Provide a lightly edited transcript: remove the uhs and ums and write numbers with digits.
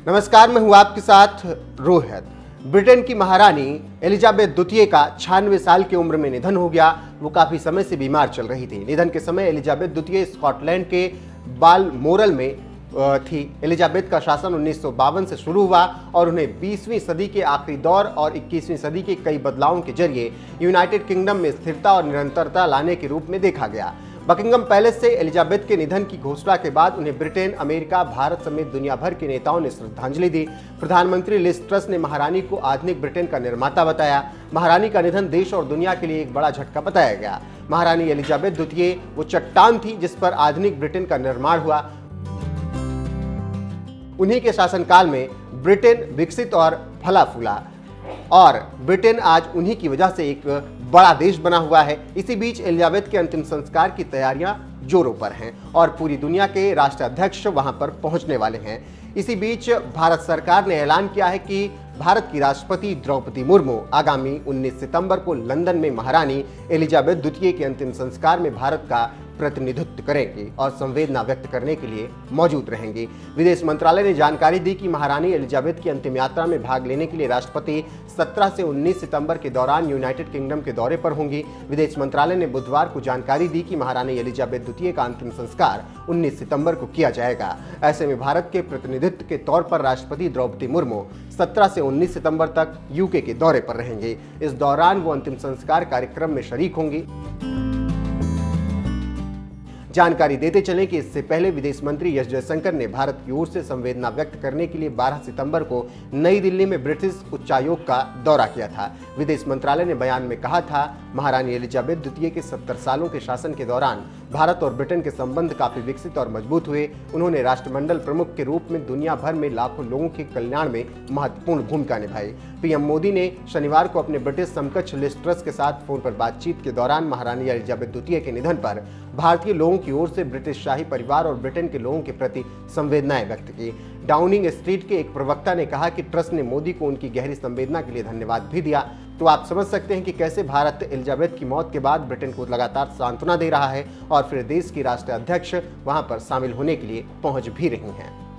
नमस्कार, मैं हूं आपके साथ रोहित। ब्रिटेन की महारानी एलिजाबेथ द्वितीय का 96 साल की उम्र में निधन हो गया। वो काफी समय से बीमार चल रही थी। निधन के समय एलिजाबेथ द्वितीय स्कॉटलैंड के बालमोरल में थी। एलिजाबेथ का शासन 1952 से शुरू हुआ और उन्हें 20वीं सदी के आखिरी दौर और 21वीं सदी के कई बदलावों के जरिए यूनाइटेड किंगडम में स्थिरता और निरंतरता लाने के रूप में देखा गया। बकिंगम पैलेस से एलिजाबेथ के निधन की घोषणा के बाद उन्हें ब्रिटेन, अमेरिका, भारत समेत दुनिया भर के नेताओं ने श्रद्धांजलि दी। प्रधानमंत्री लिज ट्रस ने महारानी को आधुनिक ब्रिटेन का निर्माता बताया। महारानी का निधन देश और दुनिया के लिए एक बड़ा झटका बताया गया। महारानी एलिजाबेथ द्वितीय वो चट्टान थी जिस पर आधुनिक ब्रिटेन का निर्माण हुआ। उन्हीं के शासनकाल में ब्रिटेन विकसित और फला फूला और ब्रिटेन आज उन्हीं की वजह से एक बड़ा देश बना हुआ है। इसी बीच एलिजाबेथ के अंतिम संस्कार की तैयारियां जोरों पर हैं और पूरी दुनिया के राष्ट्राध्यक्ष वहां पर पहुंचने वाले हैं। इसी बीच भारत सरकार ने ऐलान किया है कि भारत की राष्ट्रपति द्रौपदी मुर्मू आगामी 19 सितंबर को लंदन में महारानी एलिजाबेथ द्वितीय के अंतिम संस्कार में भारत का प्रतिनिधित्व करेंगी और संवेदना व्यक्त करने के लिए मौजूद रहेंगी। विदेश मंत्रालय ने जानकारी दी कि महारानी एलिजाबेथ की अंतिम यात्रा में भाग लेने के लिए राष्ट्रपति 17 से 19 सितंबर के दौरान यूनाइटेड किंगडम के दौरे पर होंगी। विदेश मंत्रालय ने बुधवार को जानकारी दी कि महारानी एलिजाबेथ द्वितीय का अंतिम संस्कार 19 सितंबर को किया जाएगा। ऐसे में भारत के प्रतिनिधित्व के तौर पर राष्ट्रपति द्रौपदी मुर्मू 17 से 19 सितंबर तक यूके के दौरे पर रहेंगे। इस दौरान वो अंतिम संस्कार कार्यक्रम में शरीक होंगी। जानकारी देते चलें कि इससे पहले विदेश मंत्री एस जयशंकर ने भारत की ओर से संवेदना व्यक्त करने के लिए 12 सितंबर को नई दिल्ली में ब्रिटिश उच्चायोग का दौरा किया था। विदेश मंत्रालय ने बयान में कहा था, महारानी एलिजाबेथ द्वितीय के 70 सालों के शासन के दौरान भारत और ब्रिटेन के संबंध काफी विकसित और मजबूत हुए। उन्होंने राष्ट्रमंडल प्रमुख के रूप में दुनिया भर में लाखों लोगों के कल्याण में महत्वपूर्ण भूमिका निभाई। पीएम मोदी ने शनिवार को अपने ब्रिटिश समकक्ष लिज ट्रस के साथ फोन पर बातचीत के दौरान महारानी एलिजाबेथ द्वितीय के निधन पर भारतीय लोगों की ओर से ब्रिटिश शाही परिवार और ब्रिटेन के लोगों के प्रति संवेदनाएं व्यक्त की। डाउनिंग स्ट्रीट के एक प्रवक्ता ने कहा कि ट्रस्ट ने मोदी को उनकी गहरी संवेदना के लिए धन्यवाद भी दिया। तो आप समझ सकते हैं कि कैसे भारत एलिजाबेथ की मौत के बाद ब्रिटेन को लगातार सांत्वना दे रहा है और फिर देश की राष्ट्राध्यक्ष वहां पर शामिल होने के लिए पहुंच भी रही हैं।